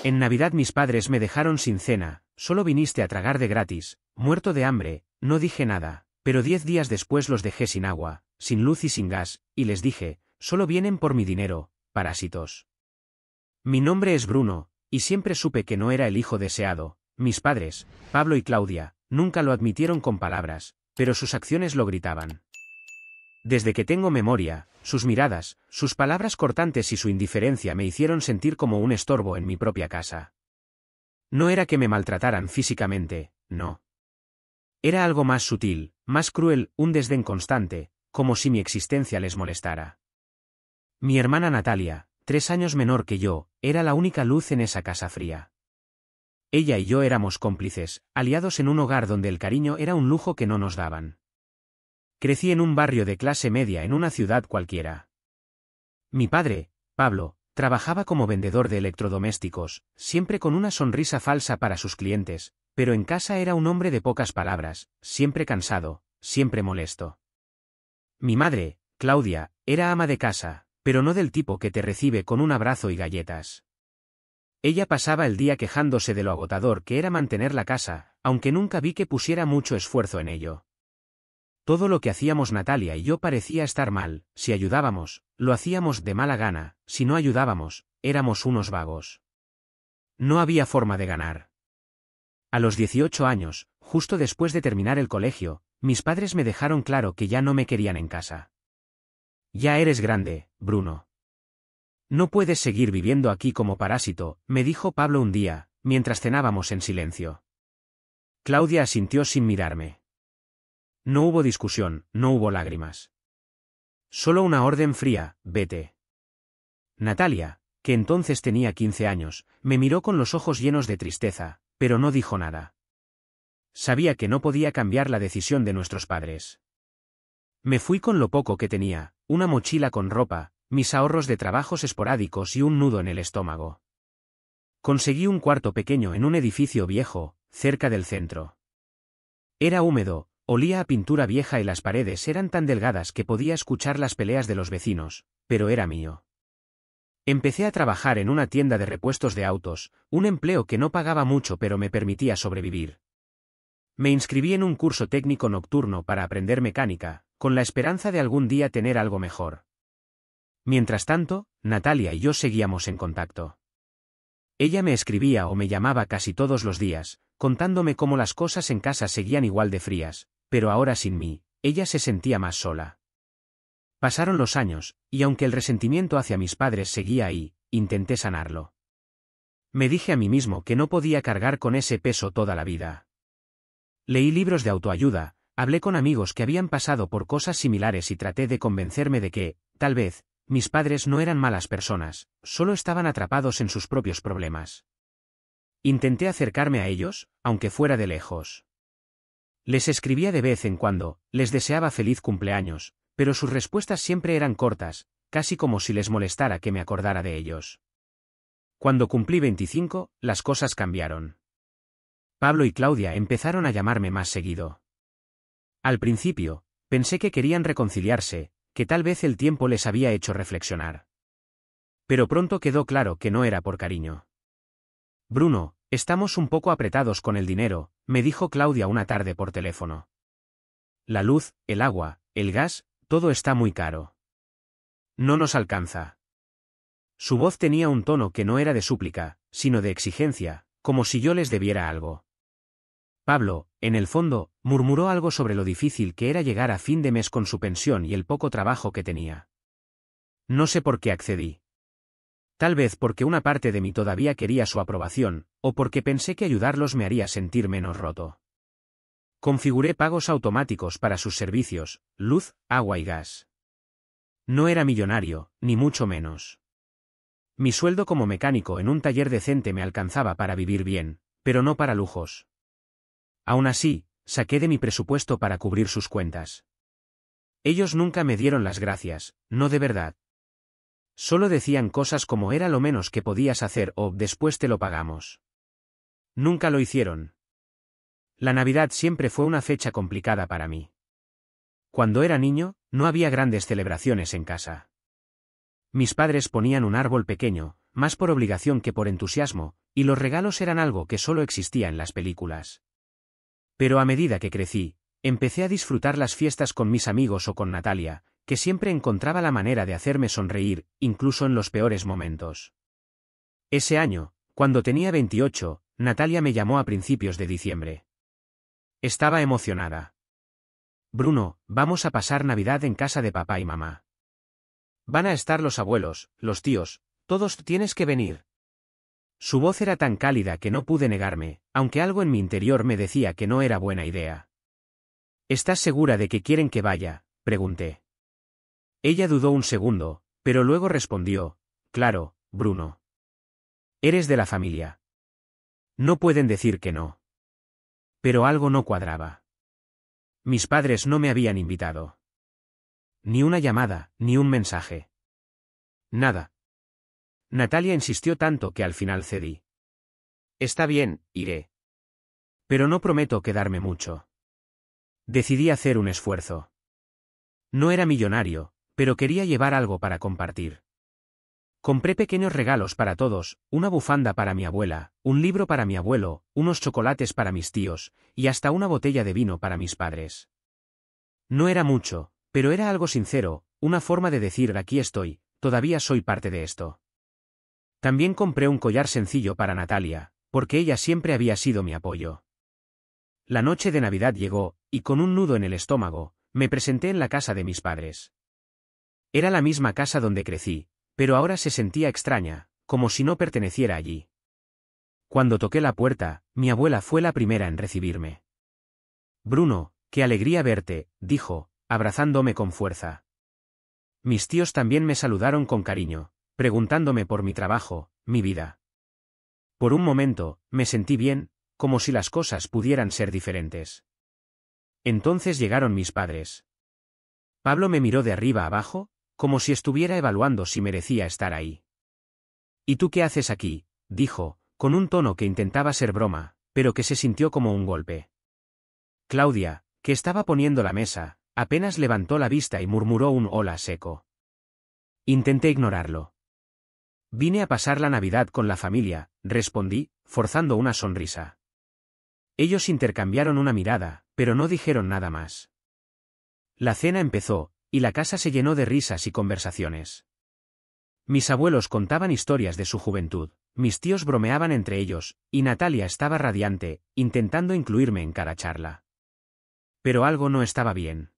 En Navidad mis padres me dejaron sin cena, solo viniste a tragar de gratis, muerto de hambre, no dije nada, pero 10 días después los dejé sin agua, sin luz y sin gas, y les dije, solo vienen por mi dinero, parásitos. Mi nombre es Bruno, y siempre supe que no era el hijo deseado. Mis padres, Pablo y Claudia, nunca lo admitieron con palabras, pero sus acciones lo gritaban. Desde que tengo memoria, sus miradas, sus palabras cortantes y su indiferencia me hicieron sentir como un estorbo en mi propia casa. No era que me maltrataran físicamente, no. Era algo más sutil, más cruel, un desdén constante, como si mi existencia les molestara. Mi hermana Natalia, 3 años menor que yo, era la única luz en esa casa fría. Ella y yo éramos cómplices, aliados en un hogar donde el cariño era un lujo que no nos daban. Crecí en un barrio de clase media en una ciudad cualquiera. Mi padre, Pablo, trabajaba como vendedor de electrodomésticos, siempre con una sonrisa falsa para sus clientes, pero en casa era un hombre de pocas palabras, siempre cansado, siempre molesto. Mi madre, Claudia, era ama de casa, pero no del tipo que te recibe con un abrazo y galletas. Ella pasaba el día quejándose de lo agotador que era mantener la casa, aunque nunca vi que pusiera mucho esfuerzo en ello. Todo lo que hacíamos Natalia y yo parecía estar mal, si ayudábamos, lo hacíamos de mala gana, si no ayudábamos, éramos unos vagos. No había forma de ganar. A los 18 años, justo después de terminar el colegio, mis padres me dejaron claro que ya no me querían en casa. Ya eres grande, Bruno. No puedes seguir viviendo aquí como parásito, me dijo Pablo un día, mientras cenábamos en silencio. Claudia asintió sin mirarme. No hubo discusión, no hubo lágrimas. Solo una orden fría, vete. Natalia, que entonces tenía 15 años, me miró con los ojos llenos de tristeza, pero no dijo nada. Sabía que no podía cambiar la decisión de nuestros padres. Me fui con lo poco que tenía, una mochila con ropa, mis ahorros de trabajos esporádicos y un nudo en el estómago. Conseguí un cuarto pequeño en un edificio viejo, cerca del centro. Era húmedo, olía a pintura vieja y las paredes eran tan delgadas que podía escuchar las peleas de los vecinos, pero era mío. Empecé a trabajar en una tienda de repuestos de autos, un empleo que no pagaba mucho pero me permitía sobrevivir. Me inscribí en un curso técnico nocturno para aprender mecánica, con la esperanza de algún día tener algo mejor. Mientras tanto, Natalia y yo seguíamos en contacto. Ella me escribía o me llamaba casi todos los días, contándome cómo las cosas en casa seguían igual de frías, pero ahora sin mí, ella se sentía más sola. Pasaron los años, y aunque el resentimiento hacia mis padres seguía ahí, intenté sanarlo. Me dije a mí mismo que no podía cargar con ese peso toda la vida. Leí libros de autoayuda, hablé con amigos que habían pasado por cosas similares y traté de convencerme de que, tal vez, mis padres no eran malas personas, solo estaban atrapados en sus propios problemas. Intenté acercarme a ellos, aunque fuera de lejos. Les escribía de vez en cuando, les deseaba feliz cumpleaños, pero sus respuestas siempre eran cortas, casi como si les molestara que me acordara de ellos. Cuando cumplí 25, las cosas cambiaron. Pablo y Claudia empezaron a llamarme más seguido. Al principio, pensé que querían reconciliarse, que tal vez el tiempo les había hecho reflexionar. Pero pronto quedó claro que no era por cariño. Bruno, estamos un poco apretados con el dinero, me dijo Claudia una tarde por teléfono. La luz, el agua, el gas, todo está muy caro. No nos alcanza. Su voz tenía un tono que no era de súplica, sino de exigencia, como si yo les debiera algo. Pablo, en el fondo, murmuró algo sobre lo difícil que era llegar a fin de mes con su pensión y el poco trabajo que tenía. No sé por qué accedí. Tal vez porque una parte de mí todavía quería su aprobación, o porque pensé que ayudarlos me haría sentir menos roto. Configuré pagos automáticos para sus servicios, luz, agua y gas. No era millonario, ni mucho menos. Mi sueldo como mecánico en un taller decente me alcanzaba para vivir bien, pero no para lujos. Aún así, saqué de mi presupuesto para cubrir sus cuentas. Ellos nunca me dieron las gracias, no de verdad. Solo decían cosas como era lo menos que podías hacer o después te lo pagamos. Nunca lo hicieron. La Navidad siempre fue una fecha complicada para mí. Cuando era niño, no había grandes celebraciones en casa. Mis padres ponían un árbol pequeño, más por obligación que por entusiasmo, y los regalos eran algo que solo existía en las películas. Pero a medida que crecí, empecé a disfrutar las fiestas con mis amigos o con Natalia, que siempre encontraba la manera de hacerme sonreír, incluso en los peores momentos. Ese año, cuando tenía 28, Natalia me llamó a principios de diciembre. Estaba emocionada. Bruno, vamos a pasar Navidad en casa de papá y mamá. Van a estar los abuelos, los tíos, todos tienes que venir. Su voz era tan cálida que no pude negarme, aunque algo en mi interior me decía que no era buena idea. ¿Estás segura de que quieren que vaya?, pregunté. Ella dudó un segundo, pero luego respondió, claro, Bruno. Eres de la familia. No pueden decir que no. Pero algo no cuadraba. Mis padres no me habían invitado. Ni una llamada, ni un mensaje. Nada. Natalia insistió tanto que al final cedí. Está bien, iré. Pero no prometo quedarme mucho. Decidí hacer un esfuerzo. No era millonario, pero quería llevar algo para compartir. Compré pequeños regalos para todos, una bufanda para mi abuela, un libro para mi abuelo, unos chocolates para mis tíos, y hasta una botella de vino para mis padres. No era mucho, pero era algo sincero, una forma de decir aquí estoy, todavía soy parte de esto. También compré un collar sencillo para Natalia, porque ella siempre había sido mi apoyo. La noche de Navidad llegó, y con un nudo en el estómago, me presenté en la casa de mis padres. Era la misma casa donde crecí, pero ahora se sentía extraña, como si no perteneciera allí. Cuando toqué la puerta, mi abuela fue la primera en recibirme. Bruno, qué alegría verte, dijo, abrazándome con fuerza. Mis tíos también me saludaron con cariño, preguntándome por mi trabajo, mi vida. Por un momento, me sentí bien, como si las cosas pudieran ser diferentes. Entonces llegaron mis padres. Pablo me miró de arriba abajo, como si estuviera evaluando si merecía estar ahí. ¿Y tú qué haces aquí?, dijo, con un tono que intentaba ser broma, pero que se sintió como un golpe. Claudia, que estaba poniendo la mesa, apenas levantó la vista y murmuró un hola seco. Intenté ignorarlo. Vine a pasar la Navidad con la familia, respondí, forzando una sonrisa. Ellos intercambiaron una mirada, pero no dijeron nada más. La cena empezó, y la casa se llenó de risas y conversaciones. Mis abuelos contaban historias de su juventud, mis tíos bromeaban entre ellos, y Natalia estaba radiante, intentando incluirme en cada charla. Pero algo no estaba bien.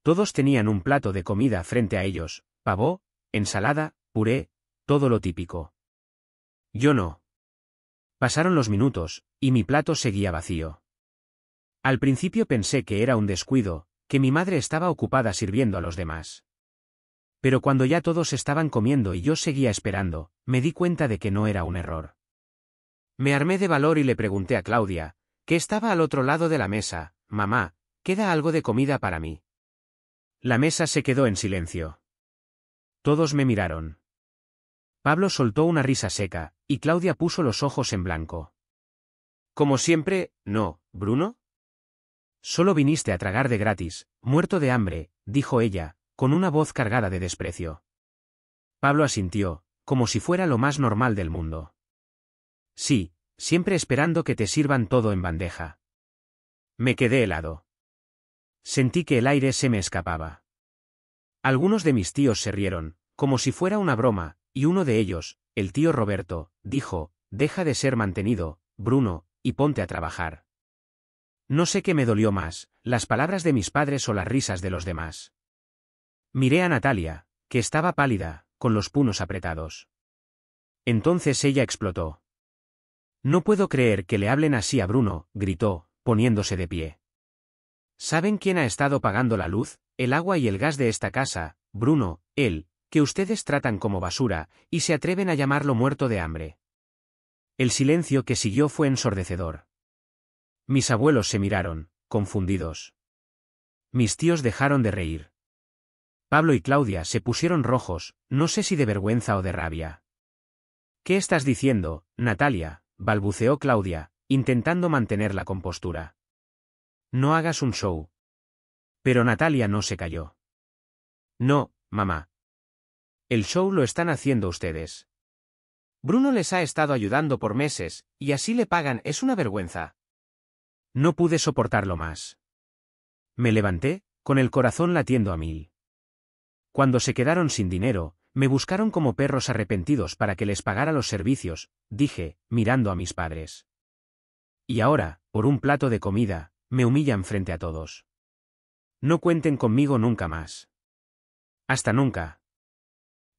Todos tenían un plato de comida frente a ellos, pavó, ensalada, puré, todo lo típico. Yo no. Pasaron los minutos, y mi plato seguía vacío. Al principio pensé que era un descuido, que mi madre estaba ocupada sirviendo a los demás. Pero cuando ya todos estaban comiendo y yo seguía esperando, me di cuenta de que no era un error. Me armé de valor y le pregunté a Claudia, que estaba al otro lado de la mesa, mamá, ¿queda algo de comida para mí? La mesa se quedó en silencio. Todos me miraron. Pablo soltó una risa seca, y Claudia puso los ojos en blanco. Como siempre, no, Bruno. Solo viniste a tragar de gratis, muerto de hambre, dijo ella, con una voz cargada de desprecio. Pablo asintió, como si fuera lo más normal del mundo. Sí, siempre esperando que te sirvan todo en bandeja. Me quedé helado. Sentí que el aire se me escapaba. Algunos de mis tíos se rieron, como si fuera una broma, y uno de ellos, el tío Roberto, dijo, deja de ser mantenido, Bruno, y ponte a trabajar. No sé qué me dolió más, las palabras de mis padres o las risas de los demás. Miré a Natalia, que estaba pálida, con los puños apretados. Entonces ella explotó. No puedo creer que le hablen así a Bruno, gritó, poniéndose de pie. ¿Saben quién ha estado pagando la luz, el agua y el gas de esta casa, Bruno, él, que ustedes tratan como basura, y se atreven a llamarlo muerto de hambre? El silencio que siguió fue ensordecedor. Mis abuelos se miraron, confundidos. Mis tíos dejaron de reír. Pablo y Claudia se pusieron rojos, no sé si de vergüenza o de rabia. ¿Qué estás diciendo, Natalia?, balbuceó Claudia, intentando mantener la compostura. No hagas un show. Pero Natalia no se calló. No, mamá. El show lo están haciendo ustedes. Bruno les ha estado ayudando por meses, y así le pagan, es una vergüenza. No pude soportarlo más. Me levanté, con el corazón latiendo a mil. Cuando se quedaron sin dinero, me buscaron como perros arrepentidos para que les pagara los servicios, dije, mirando a mis padres. Y ahora, por un plato de comida, me humillan frente a todos. No cuenten conmigo nunca más. Hasta nunca.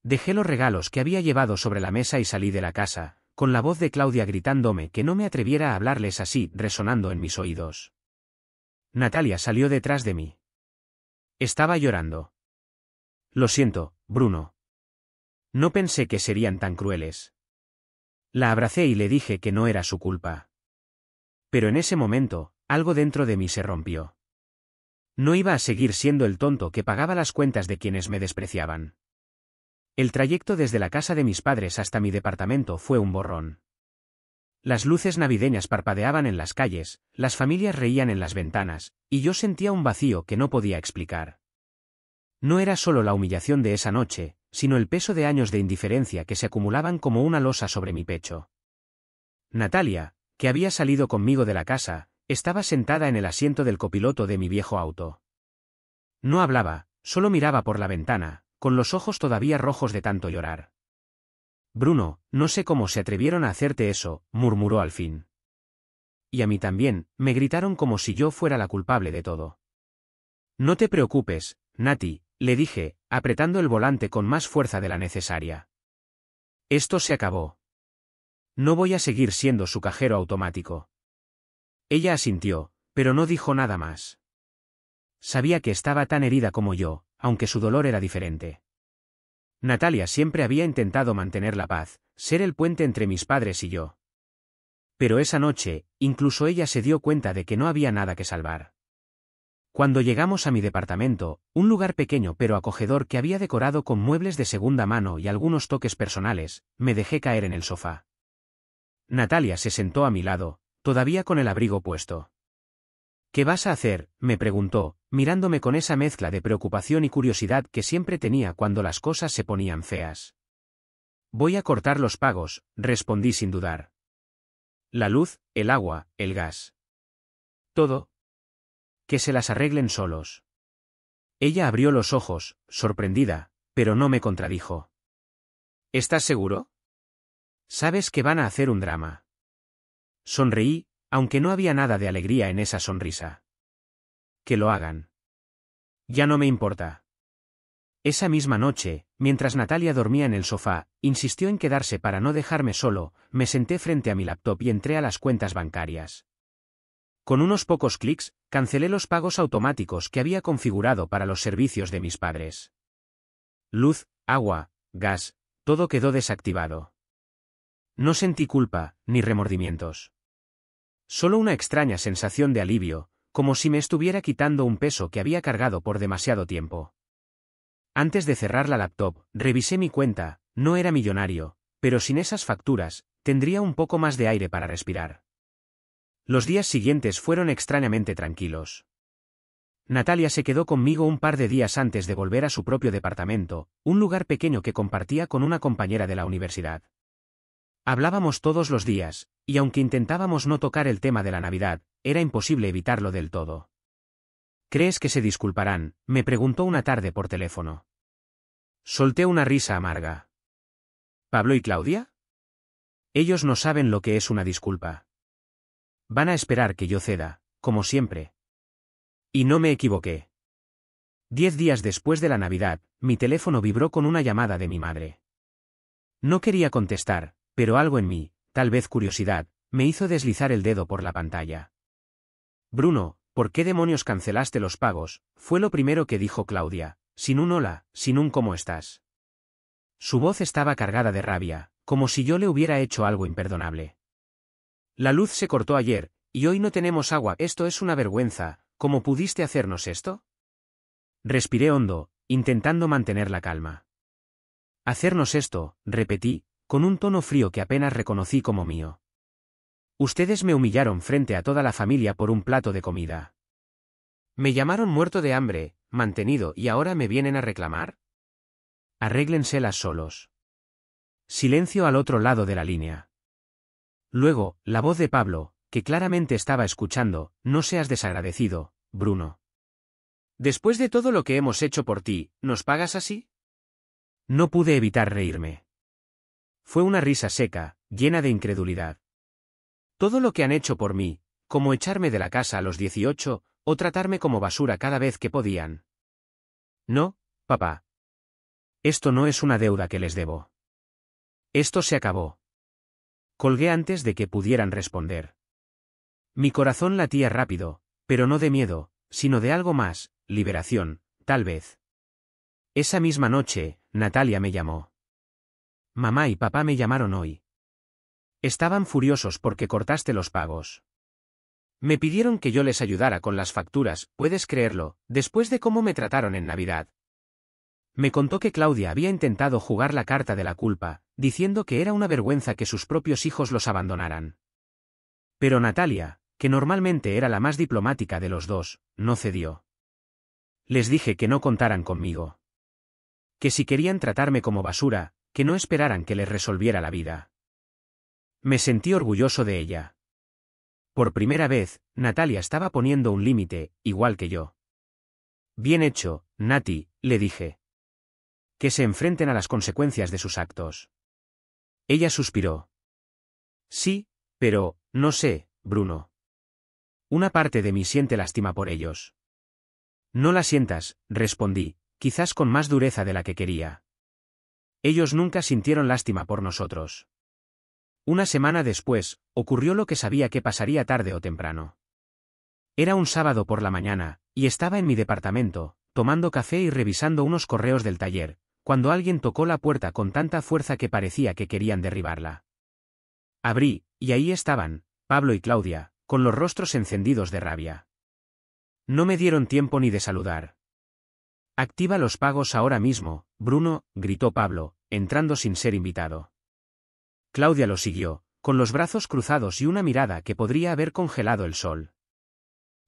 Dejé los regalos que había llevado sobre la mesa y salí de la casa, con la voz de Claudia gritándome que no me atreviera a hablarles así, resonando en mis oídos. Natalia salió detrás de mí. Estaba llorando. Lo siento, Bruno. No pensé que serían tan crueles. La abracé y le dije que no era su culpa. Pero en ese momento, algo dentro de mí se rompió. No iba a seguir siendo el tonto que pagaba las cuentas de quienes me despreciaban. El trayecto desde la casa de mis padres hasta mi departamento fue un borrón. Las luces navideñas parpadeaban en las calles, las familias reían en las ventanas, y yo sentía un vacío que no podía explicar. No era solo la humillación de esa noche, sino el peso de años de indiferencia que se acumulaban como una losa sobre mi pecho. Natalia, que había salido conmigo de la casa, estaba sentada en el asiento del copiloto de mi viejo auto. No hablaba, solo miraba por la ventana, con los ojos todavía rojos de tanto llorar. Bruno, no sé cómo se atrevieron a hacerte eso, murmuró al fin. Y a mí también, me gritaron como si yo fuera la culpable de todo. No te preocupes, Nati, le dije, apretando el volante con más fuerza de la necesaria. Esto se acabó. No voy a seguir siendo su cajero automático. Ella asintió, pero no dijo nada más. Sabía que estaba tan herida como yo, aunque su dolor era diferente. Natalia siempre había intentado mantener la paz, ser el puente entre mis padres y yo. Pero esa noche, incluso ella se dio cuenta de que no había nada que salvar. Cuando llegamos a mi departamento, un lugar pequeño pero acogedor que había decorado con muebles de segunda mano y algunos toques personales, me dejé caer en el sofá. Natalia se sentó a mi lado, todavía con el abrigo puesto. ¿Qué vas a hacer?, me preguntó, mirándome con esa mezcla de preocupación y curiosidad que siempre tenía cuando las cosas se ponían feas. Voy a cortar los pagos, respondí sin dudar. La luz, el agua, el gas. Todo. Que se las arreglen solos. Ella abrió los ojos, sorprendida, pero no me contradijo. ¿Estás seguro? Sabes que van a hacer un drama. Sonreí, aunque no había nada de alegría en esa sonrisa. Que lo hagan. Ya no me importa. Esa misma noche, mientras Natalia dormía en el sofá, insistió en quedarse para no dejarme solo, me senté frente a mi laptop y entré a las cuentas bancarias. Con unos pocos clics, cancelé los pagos automáticos que había configurado para los servicios de mis padres. Luz, agua, gas, todo quedó desactivado. No sentí culpa, ni remordimientos. Solo una extraña sensación de alivio, como si me estuviera quitando un peso que había cargado por demasiado tiempo. Antes de cerrar la laptop, revisé mi cuenta, no era millonario, pero sin esas facturas, tendría un poco más de aire para respirar. Los días siguientes fueron extrañamente tranquilos. Natalia se quedó conmigo un par de días antes de volver a su propio departamento, un lugar pequeño que compartía con una compañera de la universidad. Hablábamos todos los días, y aunque intentábamos no tocar el tema de la Navidad, era imposible evitarlo del todo. ¿Crees que se disculparán?, me preguntó una tarde por teléfono. Solté una risa amarga. ¿Pablo y Claudia? Ellos no saben lo que es una disculpa. Van a esperar que yo ceda, como siempre. Y no me equivoqué. 10 días después de la Navidad, mi teléfono vibró con una llamada de mi madre. No quería contestar, pero algo en mí, tal vez curiosidad, me hizo deslizar el dedo por la pantalla. Bruno, ¿por qué demonios cancelaste los pagos?, fue lo primero que dijo Claudia, sin un hola, sin un ¿cómo estás? Su voz estaba cargada de rabia, como si yo le hubiera hecho algo imperdonable. La luz se cortó ayer, y hoy no tenemos agua, esto es una vergüenza, ¿cómo pudiste hacernos esto? Respiré hondo, intentando mantener la calma. Hacernos esto, repetí, con un tono frío que apenas reconocí como mío. Ustedes me humillaron frente a toda la familia por un plato de comida. Me llamaron muerto de hambre, mantenido, y ahora me vienen a reclamar. Arréglenselas solos. Silencio al otro lado de la línea. Luego, la voz de Pablo, que claramente estaba escuchando: no seas desagradecido, Bruno. Después de todo lo que hemos hecho por ti, ¿nos pagas así? No pude evitar reírme. Fue una risa seca, llena de incredulidad. Todo lo que han hecho por mí, como echarme de la casa a los 18, o tratarme como basura cada vez que podían. No, papá. Esto no es una deuda que les debo. Esto se acabó. Colgué antes de que pudieran responder. Mi corazón latía rápido, pero no de miedo, sino de algo más, liberación, tal vez. Esa misma noche, Natalia me llamó. Mamá y papá me llamaron hoy. Estaban furiosos porque cortaste los pagos. Me pidieron que yo les ayudara con las facturas, ¿puedes creerlo?, después de cómo me trataron en Navidad. Me contó que Claudia había intentado jugar la carta de la culpa, diciendo que era una vergüenza que sus propios hijos los abandonaran. Pero Natalia, que normalmente era la más diplomática de los dos, no cedió. Les dije que no contaran conmigo. Que si querían tratarme como basura, que no esperaran que les resolviera la vida. Me sentí orgulloso de ella. Por primera vez, Natalia estaba poniendo un límite, igual que yo. Bien hecho, Nati, le dije. Que se enfrenten a las consecuencias de sus actos. Ella suspiró. Sí, pero, no sé, Bruno. Una parte de mí siente lástima por ellos. No la sientas, respondí, quizás con más dureza de la que quería. Ellos nunca sintieron lástima por nosotros. Una semana después, ocurrió lo que sabía que pasaría tarde o temprano. Era un sábado por la mañana, y estaba en mi departamento, tomando café y revisando unos correos del taller, cuando alguien tocó la puerta con tanta fuerza que parecía que querían derribarla. Abrí, y ahí estaban, Pablo y Claudia, con los rostros encendidos de rabia. No me dieron tiempo ni de saludar. Activa los pagos ahora mismo, Bruno, gritó Pablo, entrando sin ser invitado. Claudia lo siguió, con los brazos cruzados y una mirada que podría haber congelado el sol.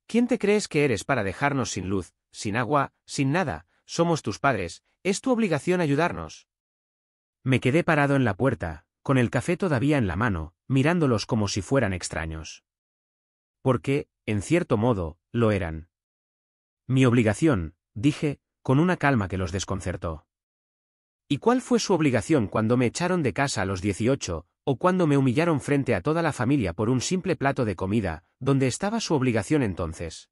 ¿Quién te crees que eres para dejarnos sin luz, sin agua, sin nada? Somos tus padres, es tu obligación ayudarnos. Me quedé parado en la puerta, con el café todavía en la mano, mirándolos como si fueran extraños. Porque, en cierto modo, lo eran. Mi obligación, dije, con una calma que los desconcertó. ¿Y cuál fue su obligación cuando me echaron de casa a los 18, o cuando me humillaron frente a toda la familia por un simple plato de comida? ¿Dónde estaba su obligación entonces?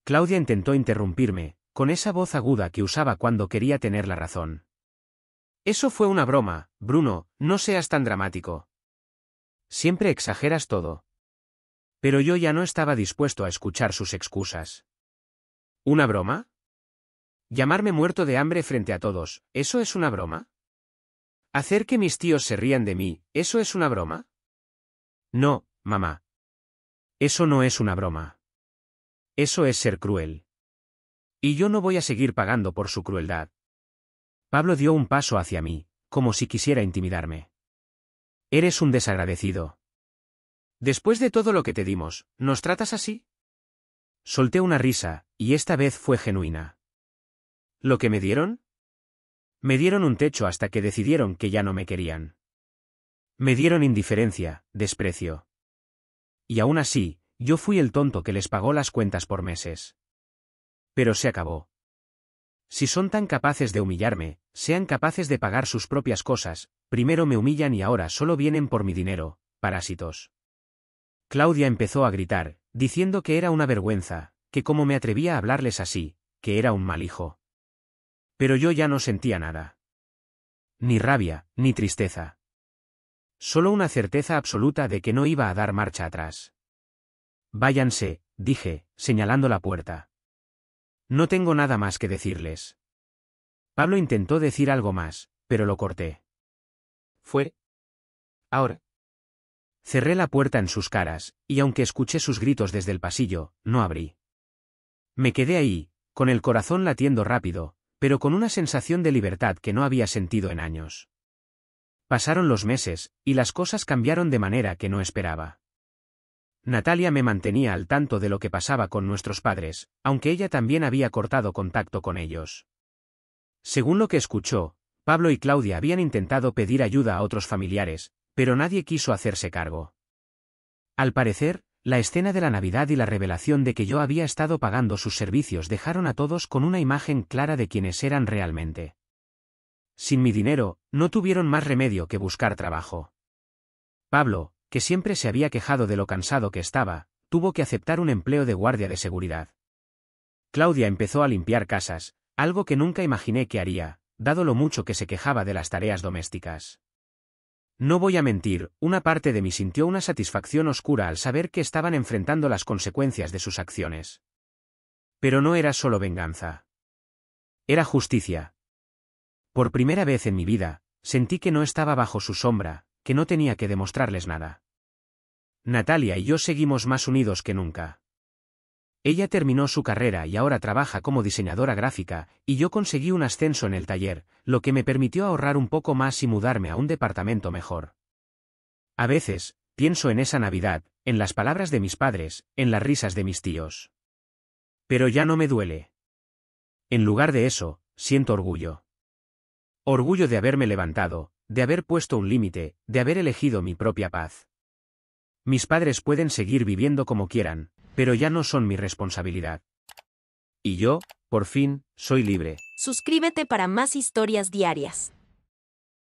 Claudia intentó interrumpirme, con esa voz aguda que usaba cuando quería tener la razón. Eso fue una broma, Bruno, no seas tan dramático. Siempre exageras todo. Pero yo ya no estaba dispuesto a escuchar sus excusas. ¿Una broma? ¿Llamarme muerto de hambre frente a todos, eso es una broma? ¿Hacer que mis tíos se rían de mí, eso es una broma? No, mamá. Eso no es una broma. Eso es ser cruel. Y yo no voy a seguir pagando por su crueldad. Pablo dio un paso hacia mí, como si quisiera intimidarme. Eres un desagradecido. Después de todo lo que te dimos, ¿nos tratas así? Solté una risa, y esta vez fue genuina. ¿Lo que me dieron? Me dieron un techo hasta que decidieron que ya no me querían. Me dieron indiferencia, desprecio. Y aún así, yo fui el tonto que les pagó las cuentas por meses. Pero se acabó. Si son tan capaces de humillarme, sean capaces de pagar sus propias cosas, primero me humillan y ahora solo vienen por mi dinero, parásitos. Claudia empezó a gritar, diciendo que era una vergüenza, que cómo me atrevía a hablarles así, que era un mal hijo. Pero yo ya no sentía nada. Ni rabia, ni tristeza. Solo una certeza absoluta de que no iba a dar marcha atrás. Váyanse, dije, señalando la puerta. No tengo nada más que decirles. Pablo intentó decir algo más, pero lo corté. ¿Fue? Ahora. Cerré la puerta en sus caras, y aunque escuché sus gritos desde el pasillo, no abrí. Me quedé ahí, con el corazón latiendo rápido, pero con una sensación de libertad que no había sentido en años. Pasaron los meses, y las cosas cambiaron de manera que no esperaba. Natalia me mantenía al tanto de lo que pasaba con nuestros padres, aunque ella también había cortado contacto con ellos. Según lo que escuchó, Pablo y Claudia habían intentado pedir ayuda a otros familiares, pero nadie quiso hacerse cargo. Al parecer, la escena de la Navidad y la revelación de que yo había estado pagando sus servicios dejaron a todos con una imagen clara de quiénes eran realmente. Sin mi dinero, no tuvieron más remedio que buscar trabajo. Pablo, que siempre se había quejado de lo cansado que estaba, tuvo que aceptar un empleo de guardia de seguridad. Claudia empezó a limpiar casas, algo que nunca imaginé que haría, dado lo mucho que se quejaba de las tareas domésticas. No voy a mentir, una parte de mí sintió una satisfacción oscura al saber que estaban enfrentando las consecuencias de sus acciones. Pero no era solo venganza. Era justicia. Por primera vez en mi vida, sentí que no estaba bajo su sombra, que no tenía que demostrarles nada. Natalia y yo seguimos más unidos que nunca. Ella terminó su carrera y ahora trabaja como diseñadora gráfica, y yo conseguí un ascenso en el taller, lo que me permitió ahorrar un poco más y mudarme a un departamento mejor. A veces, pienso en esa Navidad, en las palabras de mis padres, en las risas de mis tíos. Pero ya no me duele. En lugar de eso, siento orgullo. Orgullo de haberme levantado, de haber puesto un límite, de haber elegido mi propia paz. Mis padres pueden seguir viviendo como quieran, pero ya no son mi responsabilidad. Y yo, por fin, soy libre. Suscríbete para más historias diarias.